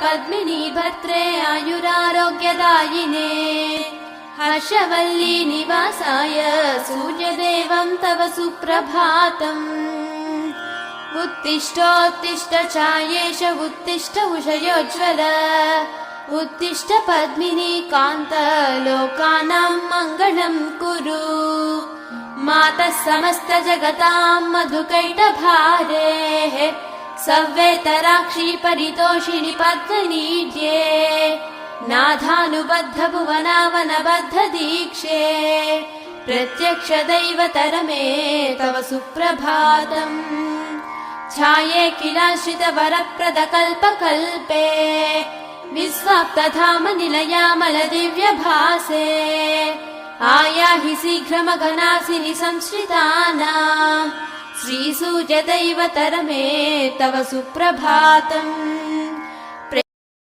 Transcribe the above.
पद्मिनी भर्त्रे आयुरारोग्यदायिने हर्षवल्ली निवासाय सूर्यदेवं तव सुप्रभातम् उत्तिष्ठोत्तिष्ठ चायेश उत्तिष्ठ उषयोज्ज्वल उत्तिष्ठ पद्मिनी कान्त लोकानां मङ्गलं कुरु मातः समस्त जगतां मधुकैटभारेः सव्येतराक्षी परितोषिणि पद्मनीड्ये नाथानुबद्ध भुवनावनबद्ध दीक्षे प्रत्यक्ष दैवतरमे तव सुप्रभातम् छाये किलाश्रित वरप्रद कल्पकल्पे विस्वाप्तधाम निलयामल दिव्यभासे आयाहि शीघ्रमघनासिनि संश्रितानां श्रीसूर्यदैवतरमे तव सुप्रभातम्।